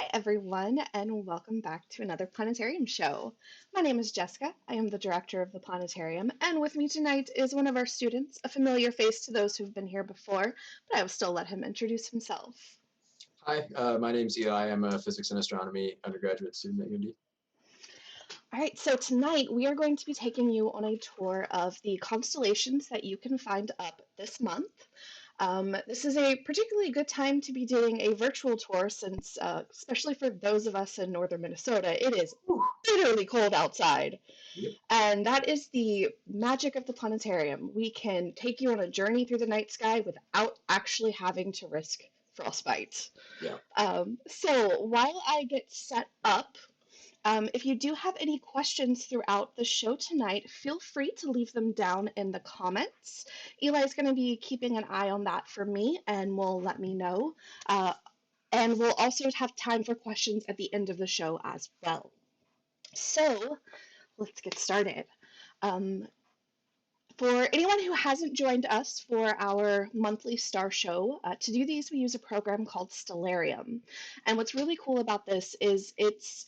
Hi, everyone, and welcome back to another Planetarium show. My name is Jessica. I am the director of the Planetarium, and with me tonight is one of our students, a familiar face to those who've been here before, but I will still let him introduce himself. Hi, my name's Eli. I'm a physics and astronomy undergraduate student at UND. All right, so tonight we are going to be taking you on a tour of the constellations that you can find up this month. This is a particularly good time to be doing a virtual tour since, especially for those of us in northern Minnesota, it is bitterly cold outside. Yep. And that is the magic of the planetarium. We can take you on a journey through the night sky without actually having to risk frostbite. Yeah. So while I get set up, if you do have any questions throughout the show tonight, feel free to leave them down in the comments. Eli's going to be keeping an eye on that for me and will let me know. And we'll also have time for questions at the end of the show as well. So let's get started. Um, for anyone who hasn't joined us for our monthly star show, to do these we use a program called Stellarium. And what's really cool about this is it's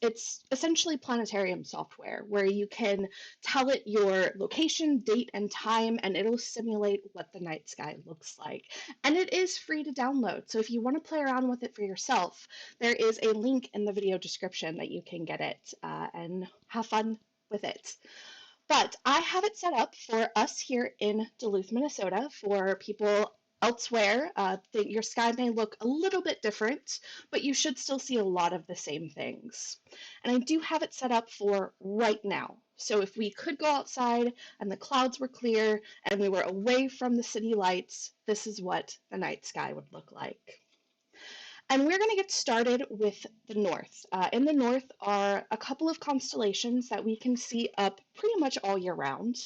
essentially planetarium software where you can tell it your location, date, and time, and it'll simulate what the night sky looks like. And it is free to download. So if you want to play around with it for yourself, there is a link in the video description that you can get it and have fun with it. But I have it set up for us here in Duluth, Minnesota. For people elsewhere, your sky may look a little bit different, but you should still see a lot of the same things. And I do have it set up for right now. So if we could go outside and the clouds were clear and we were away from the city lights, this is what the night sky would look like. And we're going to get started with the north. In the north are a couple of constellations that we can see up pretty much all year round.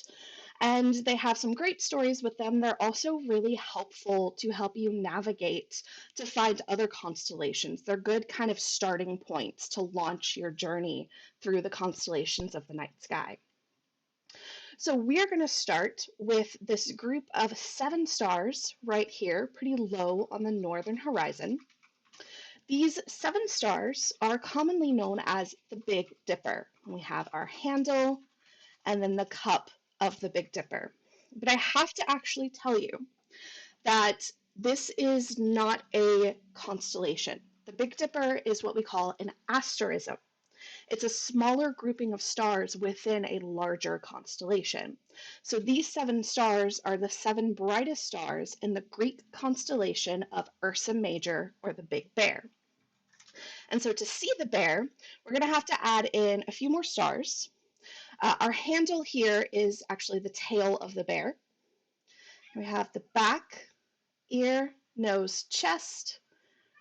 And they have some great stories with them. They're also really helpful to help you navigate to find other constellations. They're good kind of starting points to launch your journey through the constellations of the night sky. So we're going to start with this group of 7 stars right here, pretty low on the northern horizon. These 7 stars are commonly known as the Big Dipper. We have our handle and then the cup of the Big Dipper. But I have to actually tell you that this is not a constellation. The Big Dipper is what we call an asterism. It's a smaller grouping of stars within a larger constellation. So these 7 stars are the 7 brightest stars in the Greek constellation of Ursa Major, or the Big Bear. And so to see the bear, we're going to have to add in a few more stars. Our handle here is actually the tail of the bear. We have the back, ear, nose, chest,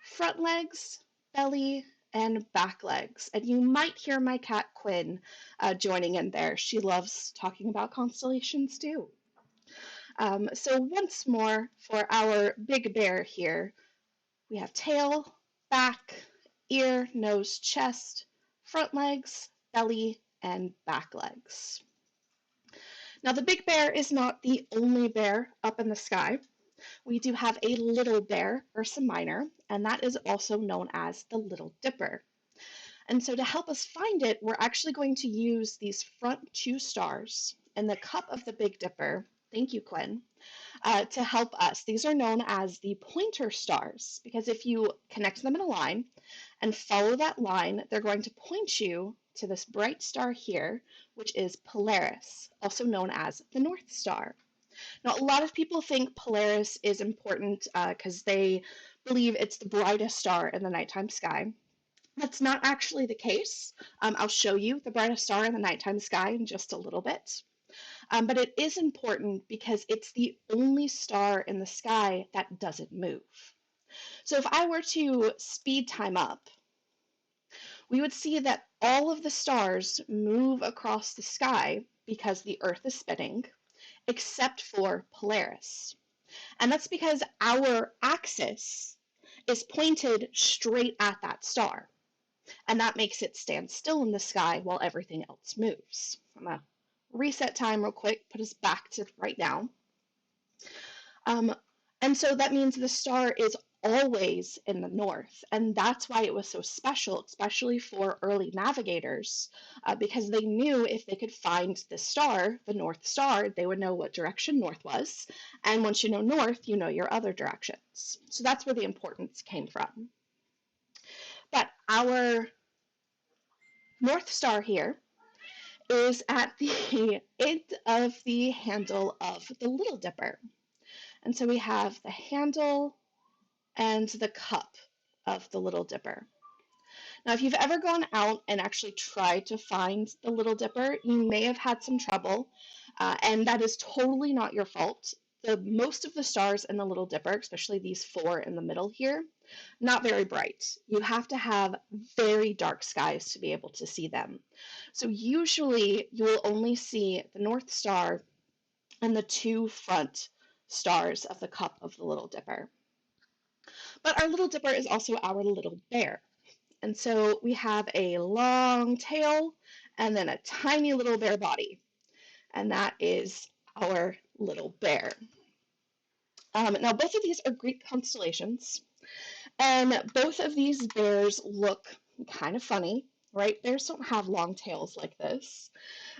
front legs, belly, and back legs. And you might hear my cat Quinn joining in there. She loves talking about constellations too. So once more for our big bear here, we have tail, back, ear, nose, chest, front legs, belly, and back legs. Now, the big bear is not the only bear up in the sky. We do have a little bear, Ursa Minor, and that is also known as the Little Dipper. And so to help us find it, we're actually going to use these front 2 stars in the cup of the Big Dipper, thank you, Quinn, to help us. These are known as the pointer stars, because if you connect them in a line and follow that line, they're going to point you to this bright star here, which is Polaris, also known as the North Star. Now, a lot of people think Polaris is important because they believe it's the brightest star in the nighttime sky. That's not actually the case. I'll show you the brightest star in the nighttime sky in just a little bit. But it is important because it's the only star in the sky that doesn't move. So if I were to speed time up, we would see that all of the stars move across the sky because the Earth is spinning, except for Polaris. And that's because our axis is pointed straight at that star. And that makes it stand still in the sky while everything else moves. I'm going to reset time real quick, put us back to right now. And so that means the star is always in the north. And that's why it was so special, especially for early navigators, because they knew if they could find the star, the North Star, they would know what direction north was. And once you know north, you know your other directions. So that's where the importance came from. But our North Star here is at the end of the handle of the Little Dipper. And so we have the handle and the cup of the Little Dipper. Now, if you've ever gone out and actually tried to find the Little Dipper, you may have had some trouble, and that is totally not your fault. Most of the stars in the Little Dipper, especially these four in the middle here, not very bright. You have to have very dark skies to be able to see them. So usually you will only see the North Star and the two front stars of the cup of the Little Dipper. But our Little Dipper is also our little bear. And so we have a long tail and then a tiny little bear body. And that is our little bear. Now, both of these are Greek constellations. And both of these bears look kind of funny, right? Bears don't have long tails like this.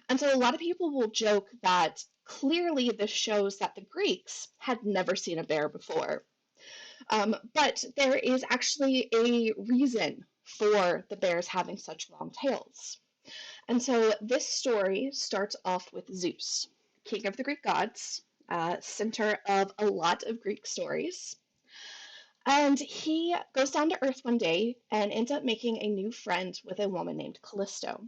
And so a lot of people will joke that clearly this shows that the Greeks had never seen a bear before. But there is actually a reason for the bears having such long tails. And so this story starts off with Zeus, king of the Greek gods, center of a lot of Greek stories. And he goes down to Earth one day and ends up making a new friend with a woman named Callisto.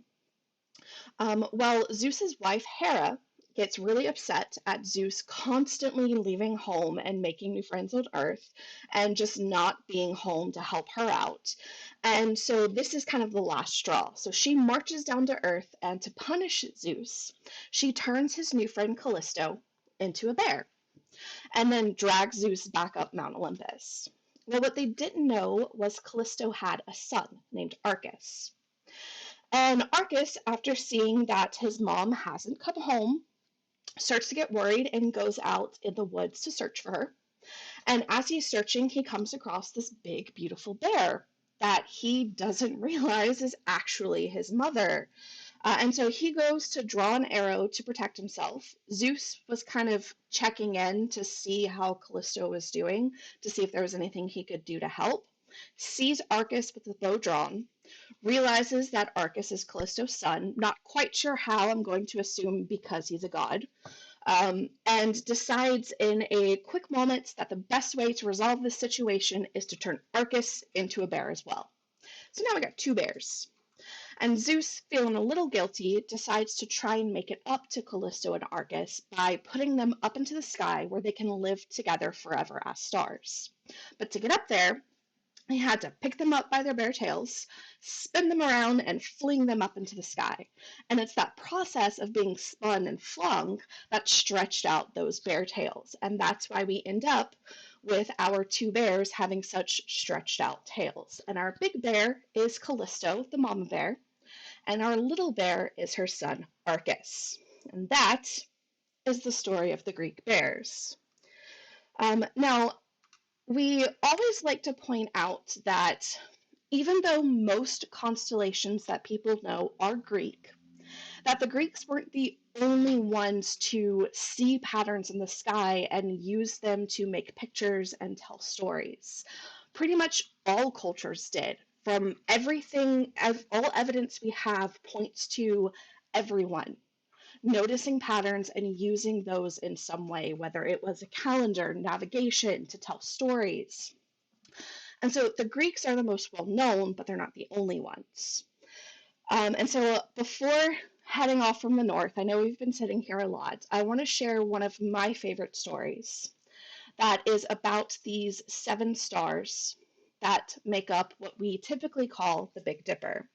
Well, Zeus's wife Hera gets really upset at Zeus constantly leaving home and making new friends on Earth and just not being home to help her out. And so this is kind of the last straw. So she marches down to Earth, and to punish Zeus, she turns his new friend Callisto into a bear and then drags Zeus back up Mount Olympus. Well, what they didn't know was Callisto had a son named Arcas. And Arcas, after seeing that his mom hasn't come home, starts to get worried and goes out in the woods to search for her. And as he's searching, he comes across this big, beautiful bear that he doesn't realize is actually his mother. And so he goes to draw an arrow to protect himself. Zeus was kind of checking in to see how Callisto was doing, to see if there was anything he could do to help. Sees Arcas with the bow drawn, realizes that Arcas is Callisto's son, not quite sure how, I'm going to assume because he's a god, and decides in a quick moment that the best way to resolve this situation is to turn Arcas into a bear as well. So now we got two bears. And Zeus, feeling a little guilty, decides to try and make it up to Callisto and Arcas by putting them up into the sky where they can live together forever as stars. But to get up there, he had to pick them up by their bare tails, spin them around, and fling them up into the sky. And it's that process of being spun and flung that stretched out those bare tails. And that's why we end up with our two bears having such stretched out tails. And our big bear is Callisto, the mama bear, and our little bear is her son, Arcas. And that is the story of the Greek bears. Now, we always like to point out that even though most constellations that people know are Greek, that the Greeks weren't the only ones to see patterns in the sky and use them to make pictures and tell stories. Pretty much all cultures did. From everything, all evidence we have points to everyone noticing patterns and using those in some way, whether it was a calendar, navigation, to tell stories. And so the Greeks are the most well known, but they're not the only ones. And so before heading off from the north, I know we've been sitting here a lot, I want to share one of my favorite stories that is about these 7 stars that make up what we typically call the Big Dipper.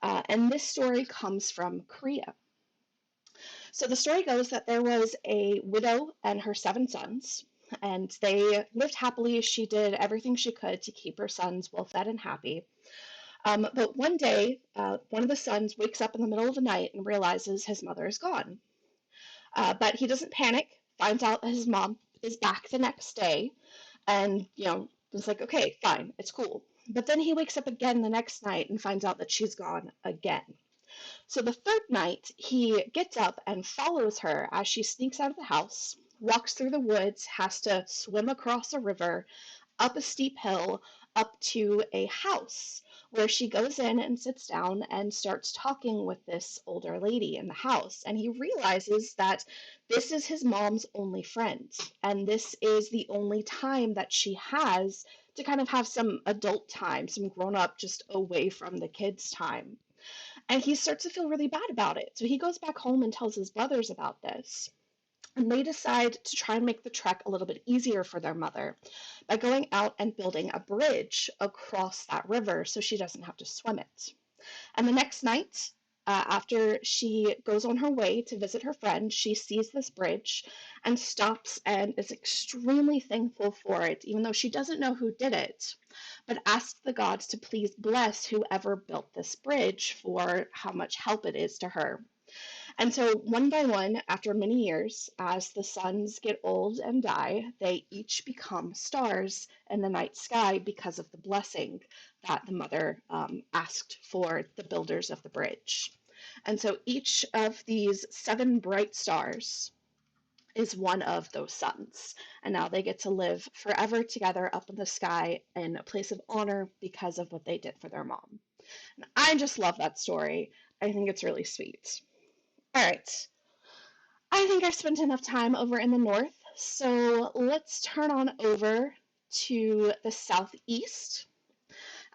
And this story comes from Korea. So the story goes that there was a widow and her 7 sons, and they lived happily. She did everything she could to keep her sons well fed and happy. But one day, one of the sons wakes up in the middle of the night and realizes his mother is gone. But he doesn't panic, finds out that his mom is back the next day, and It's like, okay, fine, it's cool. But then he wakes up again the next night and finds out that she's gone again. So the third night, he gets up and follows her as she sneaks out of the house, walks through the woods, has to swim across a river, up a steep hill, up to a house where she goes in and sits down and starts talking with this older lady in the house. And he realizes that this is his mom's only friend. And this is the only time that she has to kind of have some adult time, some grown up, just away from the kids' time. And he starts to feel really bad about it. So he goes back home and tells his brothers about this. And they decide to try and make the trek a little bit easier for their mother by going out and building a bridge across that river so she doesn't have to swim it. And the next night, after she goes on her way to visit her friend, she sees this bridge and stops and is extremely thankful for it, even though she doesn't know who did it, but asks the gods to please bless whoever built this bridge for how much help it is to her. And so, one by one, after many years, as the suns get old and die, they each become stars in the night sky because of the blessing that the mother asked for the builders of the bridge. And so, each of these 7 bright stars is one of those suns. And now they get to live forever together up in the sky in a place of honor because of what they did for their mom. And I just love that story. I think it's really sweet. All right, I think I've spent enough time over in the north, so let's turn on over to the southeast.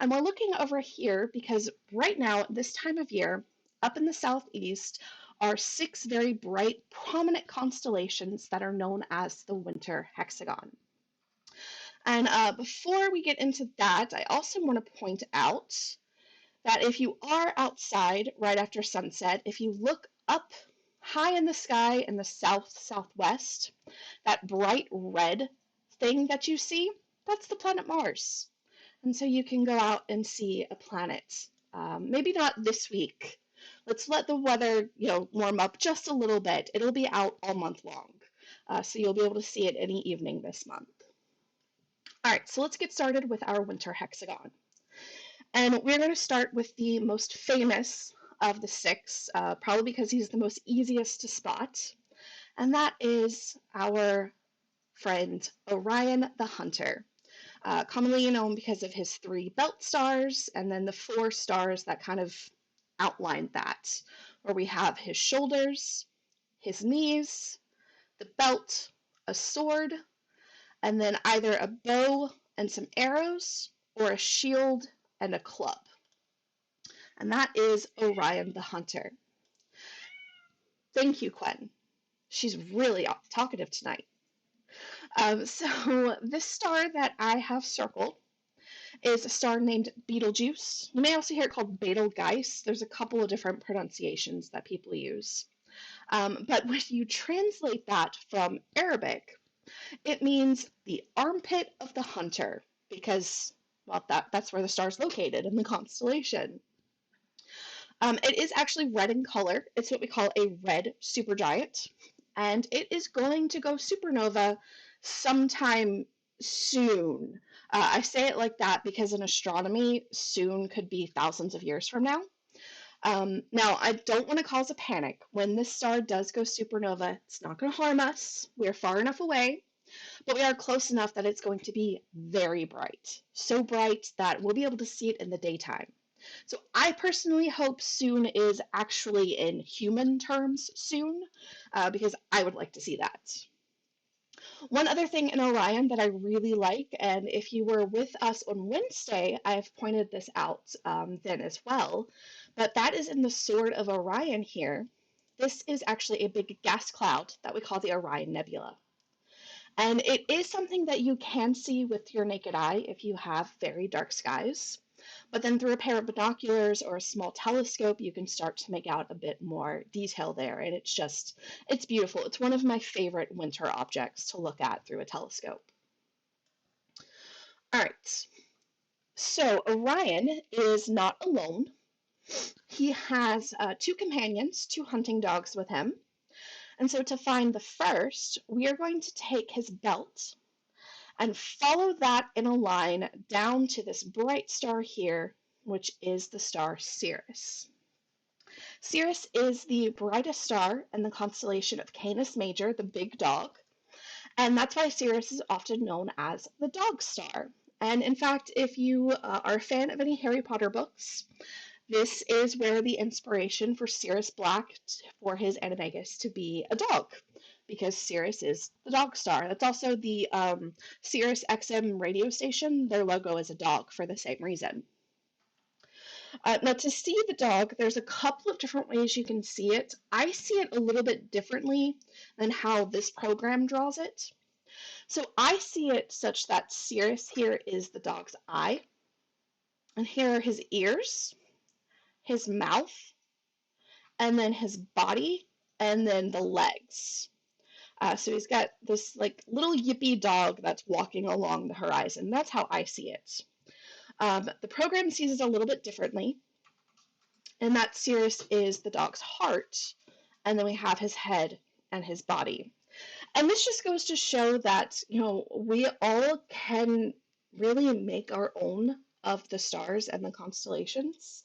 And we're looking over here because right now, this time of year, up in the southeast, are 6 very bright, prominent constellations that are known as the winter hexagon. And before we get into that, I also want to point out that if you are outside right after sunset, if you look up high in the sky in the southwest, that bright red thing that you see, that's the planet Mars. And so you can go out and see a planet. Maybe not this week. Let's let the weather, warm up just a little bit. It'll be out all month long. So you'll be able to see it any evening this month. All right, so let's get started with our winter hexagon. And we're going to start with the most famous of the 6, probably because he's the most easiest to spot, and that is our friend Orion the Hunter, commonly known because of his 3 belt stars and then the 4 stars that kind of outline that, where we have his shoulders, his knees, the belt, a sword, and then either a bow and some arrows or a shield and a club. And that is Orion the Hunter. Thank you, Quen. She's really talkative tonight. So this star that I have circled is a star named Betelgeuse. You may also hear it called Betelgeuse. There's a couple of different pronunciations that people use. But when you translate that from Arabic, it means the armpit of the hunter because, well, that's where the star is located in the constellation. It is actually red in color. It's what we call a red supergiant, and it is going to go supernova sometime soon. I say it like that because in astronomy, soon could be thousands of years from now. Now, I don't want to cause a panic. When this star does go supernova, it's not going to harm us. We're far enough away, but we are close enough that it's going to be very bright. So bright that we'll be able to see it in the daytime. So I personally hope soon is actually in human terms soon, because I would like to see that. One other thing in Orion that I really like, and if you were with us on Wednesday, I've pointed this out then as well, but that is in the Sword of Orion here. This is actually a big gas cloud that we call the Orion Nebula. And it is something that you can see with your naked eye if you have very dark skies. But then through a pair of binoculars or a small telescope, you can start to make out a bit more detail there. And it's beautiful. It's one of my favorite winter objects to look at through a telescope. All right. So Orion is not alone. He has 2 companions, 2 hunting dogs with him. And so to find the first, we are going to take his belt and follow that in a line down to this bright star here, which is the star Sirius. Sirius is the brightest star in the constellation of Canis Major, the big dog, and that's why Sirius is often known as the dog star. And in fact, if you are a fan of any Harry Potter books, this is where the inspiration for Sirius Black for his animagus to be a dog, because Sirius is the dog star. That's also the Sirius XM radio station. Their logo is a dog for the same reason. Now, to see the dog, there's a couple of different ways you can see it. I see it a little bit differently than how this program draws it. So I see it such that Sirius here is the dog's eye, and here are his ears, his mouth, and then his body, and then the legs. So he's got this like little yippy dog that's walking along the horizon. That's how I see it. The program sees it a little bit differently, and that Sirius is the dog's heart, and then we have his head and his body. And this just goes to show that, we all can really make our own of the stars and the constellations.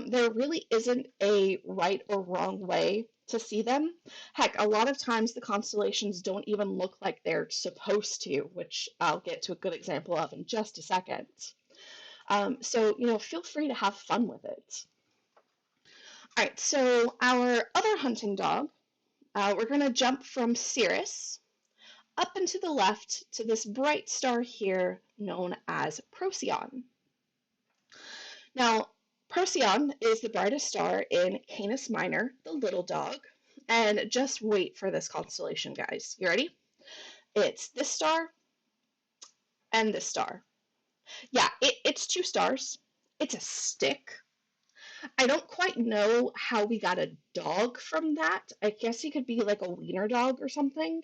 There really isn't a right or wrong way to see them. Heck, a lot of times the constellations don't even look like they're supposed to, which I'll get to a good example of in just a second. So, feel free to have fun with it. All right, so our other hunting dog, we're going to jump from Sirius up and to the left to this bright star here known as Procyon. Now, Procyon is the brightest star in Canis Minor, the little dog, and just wait for this constellation, guys. You ready? It's this star and this star. Yeah, it's two stars. It's a stick. I don't quite know how we got a dog from that. I guess he could be like a wiener dog or something,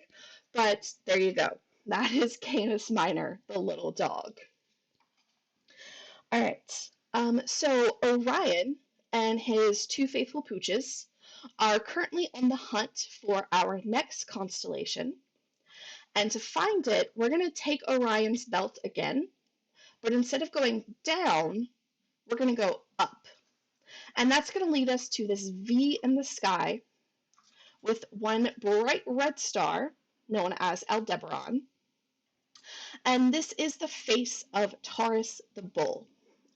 but there you go. That is Canis Minor, the little dog. All right. So Orion and his two faithful pooches are currently on the hunt for our next constellation. And to find it, we're going to take Orion's belt again, but instead of going down, we're going to go up. And that's going to lead us to this V in the sky with one bright red star known as Aldebaran. And this is the face of Taurus the bull.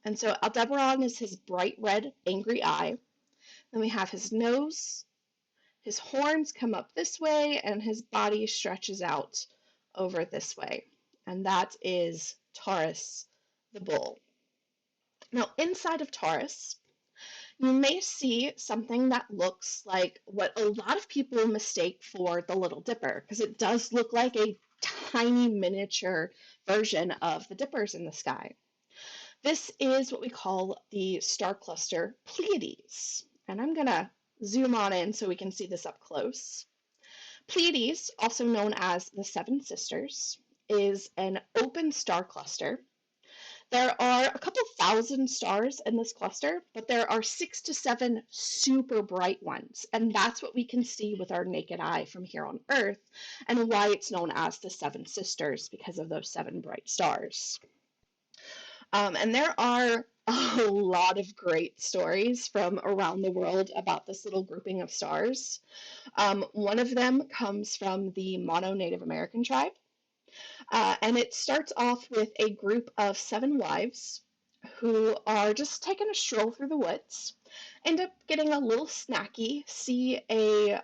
And so Aldebaran is his bright red angry eye. Then we have his nose, his horns come up this way, and his body stretches out over this way. And that is Taurus the bull. Now inside of Taurus, you may see something that looks like what a lot of people mistake for the Little Dipper, because it does look like a tiny miniature version of the dippers in the sky. This is what we call the star cluster Pleiades, and I'm going to zoom on in so we can see this up close. Pleiades, also known as the Seven Sisters, is an open star cluster. There are a couple thousand stars in this cluster, but there are 6 to 7 super bright ones, and that's what we can see with our naked eye from here on Earth, and why it's known as the Seven Sisters, because of those 7 bright stars. And there are a lot of great stories from around the world about this little grouping of stars. One of them comes from the Mono Native American tribe. And it starts off with a group of 7 wives who are just taking a stroll through the woods, end up getting a little snacky, see a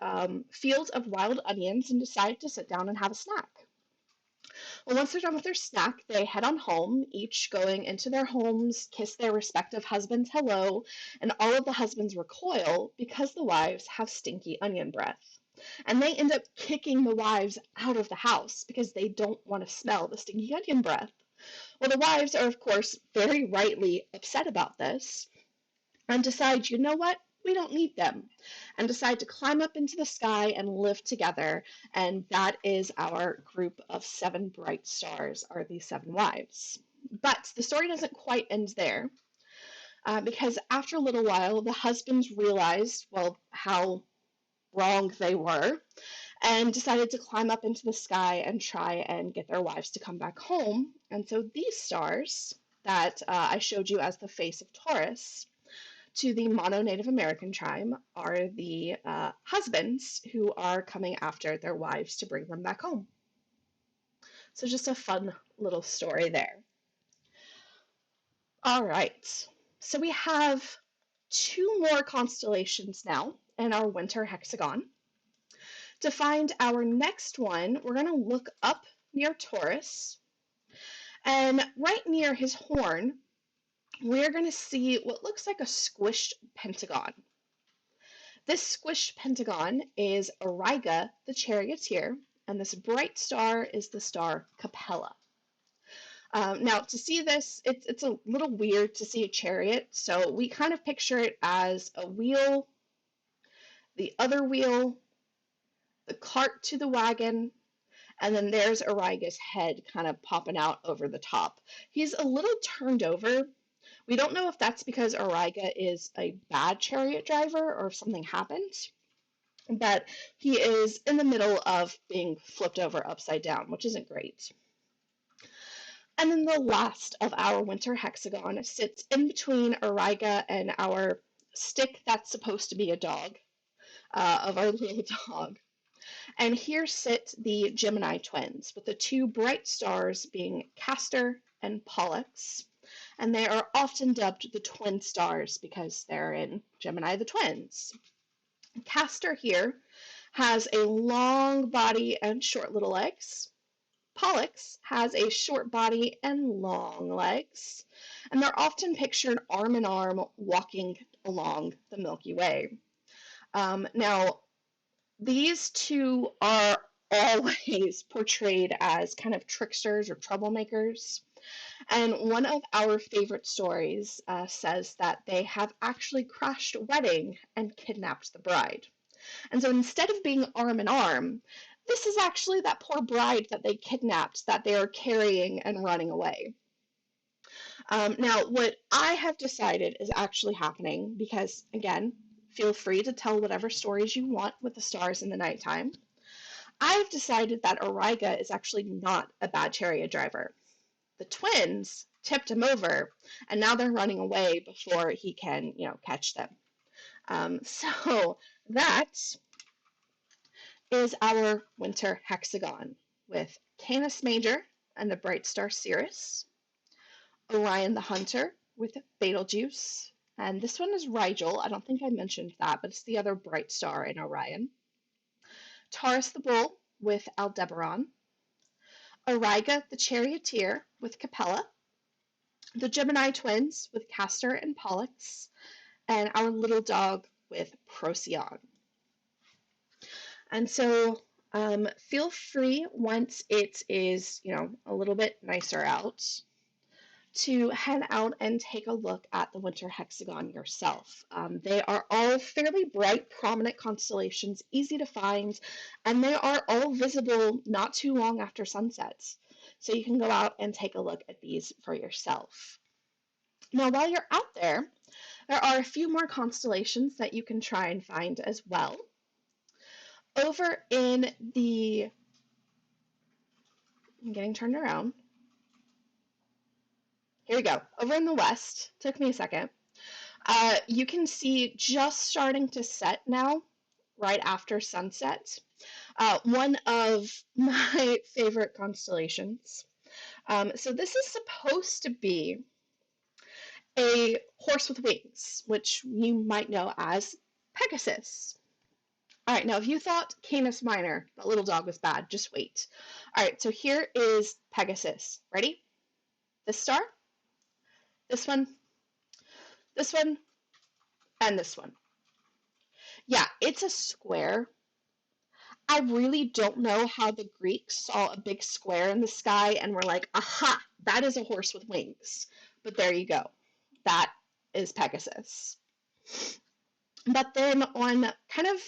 field of wild onions, and decide to sit down and have a snack. Well, once they're done with their snack, they head on home, each going into their homes, kiss their respective husbands hello, and all of the husbands recoil because the wives have stinky onion breath. And they end up kicking the wives out of the house because they don't want to smell the stinky onion breath. Well, the wives are, of course, very rightly upset about this and decide, you know what? We don't need them, and decide to climb up into the sky and live together. And that is our group of 7 bright stars, are these 7 wives. But the story doesn't quite end there, because after a little while, the husbands realized, well, how wrong they were, and decided to climb up into the sky and try and get their wives to come back home. And so these stars that I showed you as the face of Taurus to the mono Native American tribe are the husbands who are coming after their wives to bring them back home. So just a fun little story there. All right, so we have two more constellations now in our winter hexagon. To find our next one, we're going to look up near Taurus, and right near his horn, we're going to see what looks like a squished pentagon. This squished pentagon is Auriga, the charioteer, and this bright star is the star Capella. Now, to see this, it's a little weird to see a chariot, so we kind of picture it as a wheel, the other wheel, the cart to the wagon, and then there's Auriga's head kind of popping out over the top. He's a little turned over. We don't know if that's because Auriga is a bad chariot driver or if something happened, but he is in the middle of being flipped over upside down, which isn't great. And then the last of our winter hexagon sits in between Auriga and our stick that's supposed to be a dog, of our little dog. And here sit the Gemini twins, with the two bright stars being Castor and Pollux. And they are often dubbed the twin stars because they're in Gemini the twins. Castor here has a long body and short little legs. Pollux has a short body and long legs, and they're often pictured arm in arm walking along the Milky Way. Now, these two are always portrayed as kind of tricksters or troublemakers. And one of our favorite stories says that they have actually crashed a wedding and kidnapped the bride. And so instead of being arm in arm, this is actually that poor bride that they kidnapped that they are carrying and running away. Now, what I have decided is actually happening, because again, feel free to tell whatever stories you want with the stars in the nighttime. I've decided that Auriga is actually not a bad chariot driver. The twins tipped him over, and now they're running away before he can, catch them. So that is our winter hexagon with Canis Major and the bright star Sirius, Orion the Hunter with Betelgeuse, and this one is Rigel. I don't think I mentioned that, but it's the other bright star in Orion. Taurus the Bull with Aldebaran, Auriga the Charioteer with Capella, the Gemini twins with Castor and Pollux, and our little dog with Procyon. And so feel free, once it is, a little bit nicer out, to head out and take a look at the winter hexagon yourself. They are all fairly bright, prominent constellations, easy to find, and they are all visible not too long after sunset. So you can go out and take a look at these for yourself. Now, while you're out there are a few more constellations that you can try and find as well. Over in the, I'm getting turned around. Here we go. Over in the west, took me a second. You can see just starting to set now, right after sunset, one of my favorite constellations. So this is supposed to be a horse with wings, which you might know as Pegasus. All right, now if you thought Canis Minor, that little dog, was bad, just wait. All right, so here is Pegasus. Ready? This star, this one, and this one. Yeah, it's a square. I really don't know how the Greeks saw a big square in the sky and were like, aha, that is a horse with wings. But there you go. That is Pegasus. But then on kind of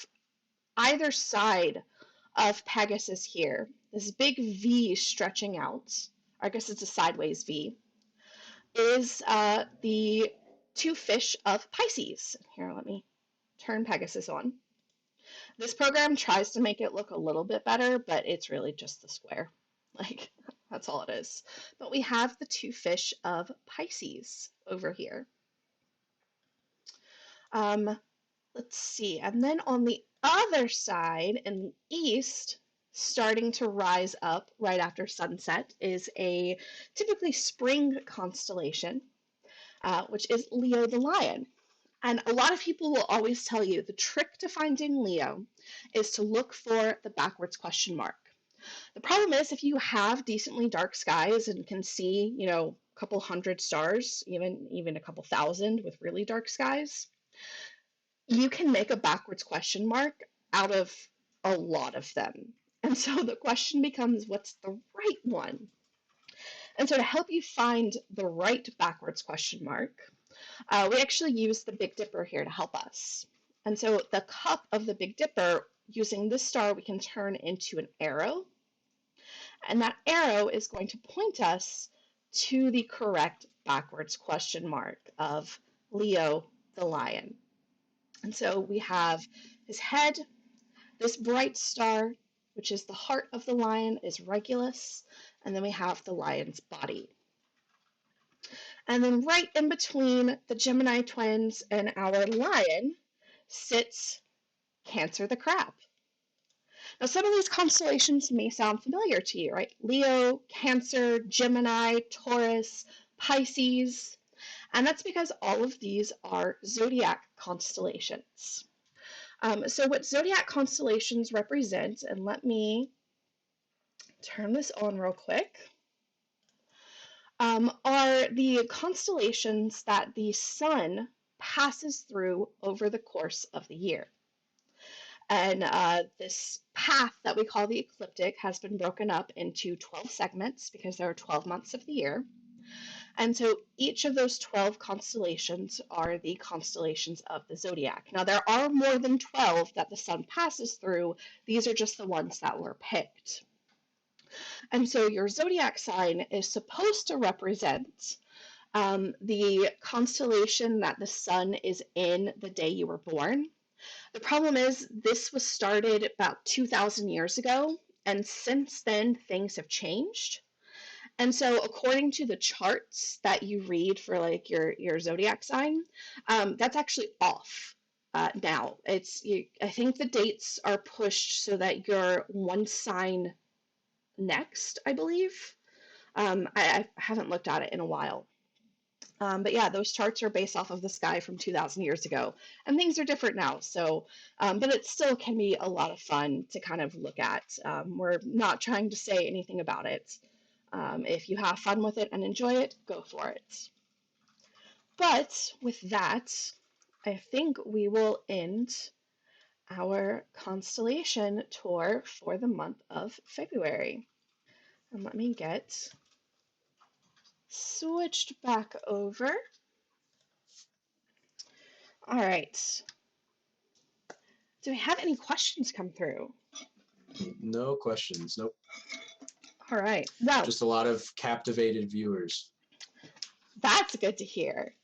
either side of Pegasus here, this big V stretching out, or I guess it's a sideways V, is the two fish of Pisces. Here, let me turn Pegasus on. This program tries to make it look a little bit better, but it's really just the square. Like, that's all it is. But we have the two fish of Pisces over here. Um, let's see. And then on the other side in the east, starting to rise up right after sunset, is a typically spring constellation, which is Leo the Lion. And a lot of people will always tell you the trick to finding Leo is to look for the backwards question mark. The problem is if you have decently dark skies and can see, a couple hundred stars, even a couple thousand with really dark skies, you can make a backwards question mark out of a lot of them. And so the question becomes, what's the right one? And so to help you find the right backwards question mark, we actually use the Big Dipper here to help us. And so the cup of the Big Dipper, using this star, we can turn into an arrow. And that arrow is going to point us to the correct backwards question mark of Leo the lion. And so we have his head, this bright star, which is the heart of the lion, is Regulus, and then we have the lion's body. And then right in between the Gemini twins and our lion sits Cancer the crab. Now, some of these constellations may sound familiar to you, right? Leo, Cancer, Gemini, Taurus, Pisces, and that's because all of these are zodiac constellations. So what zodiac constellations represent, and let me turn this on real quick, are the constellations that the sun passes through over the course of the year. And this path that we call the ecliptic has been broken up into 12 segments because there are 12 months of the year. And so each of those 12 constellations are the constellations of the zodiac. Now, there are more than 12 that the sun passes through. These are just the ones that were picked. And so your zodiac sign is supposed to represent the constellation that the sun is in the day you were born. The problem is this was started about 2,000 years ago, and since then things have changed. And so according to the charts that you read for like your zodiac sign, that's actually off. Now I think the dates are pushed so that you're one sign next, I believe. I haven't looked at it in a while. But yeah, those charts are based off of the sky from 2,000 years ago, and things are different now. So, but it still can be a lot of fun to kind of look at. We're not trying to say anything about it. If you have fun with it and enjoy it, go for it. But with that, I think we will end our constellation tour for the month of February. And let me get switched back over. All right. Do we have any questions come through? No questions. Nope. All right. Well, Just a lot of captivated viewers. that's good to hear.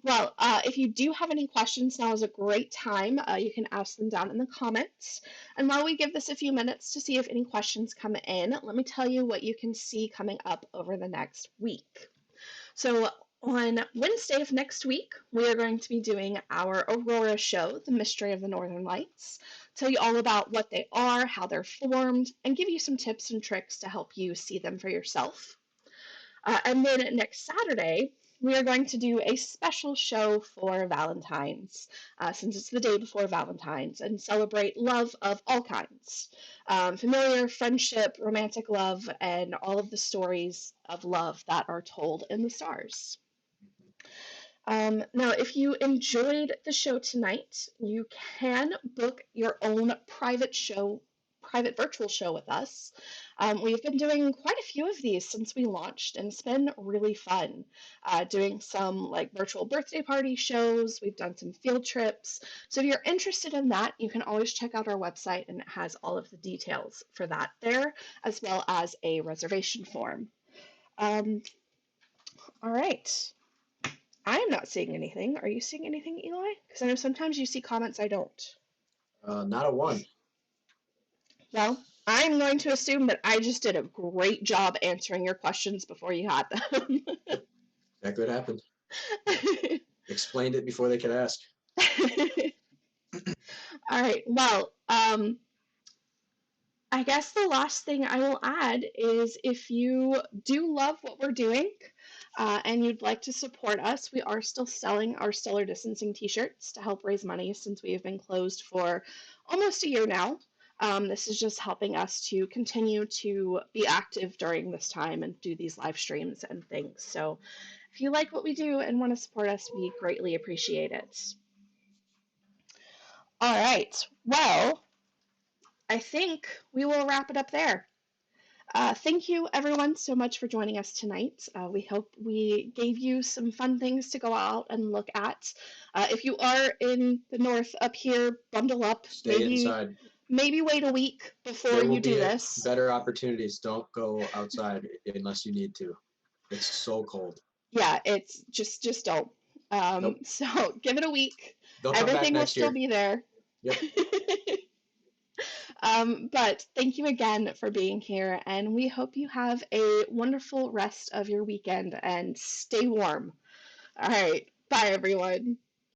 Well, if you do have any questions, now is a great time. You can ask them down in the comments. And while we give this a few minutes to see if any questions come in, let me tell you what you can see coming up over the next week. So on Wednesday of next week, we are going to be doing our Aurora show, The Mystery of the Northern Lights. Tell you all about what they are, how they're formed, and give you some tips and tricks to help you see them for yourself. And then next Saturday, we are going to do a special show for Valentine's, since it's the day before Valentine's, and celebrate love of all kinds. Familiar, friendship, romantic love, and all of the stories of love that are told in the stars. Now, if you enjoyed the show tonight, you can book your own private virtual show with us. We've been doing quite a few of these since we launched, and it's been really fun. Doing some like virtual birthday party shows, we've done some field trips. So if you're interested in that, you can always check out our website, and it has all of the details for that there, as well as a reservation form. All right. I'm not seeing anything. Are you seeing anything, Eli? Because I know sometimes you see comments I don't. Not a one. Well, I'm going to assume that I just did a great job answering your questions before you had them. Yep, exactly what happened. Explained it before they could ask. All right. Well, I guess the last thing I will add is if you do love what we're doing and you'd like to support us, we are still selling our Stellar Distancing t-shirts to help raise money since we have been closed for almost a year now. This is just helping us to continue to be active during this time and do these live streams and things. So if you like what we do and want to support us, we greatly appreciate it. All right. Well, I think we will wrap it up there. Thank you, everyone, so much for joining us tonight. We hope we gave you some fun things to go out and look at. If you are in the north up here, bundle up. Stay inside. Maybe wait a week before There will you do be this. better opportunities. Don't go outside unless you need to. It's so cold. Yeah, it's just don't. Nope. So give it a week. They'll come back Everything will next still year. be there. Yep. But thank you again for being here, and we hope you have a wonderful rest of your weekend and stay warm. All right. Bye, everyone.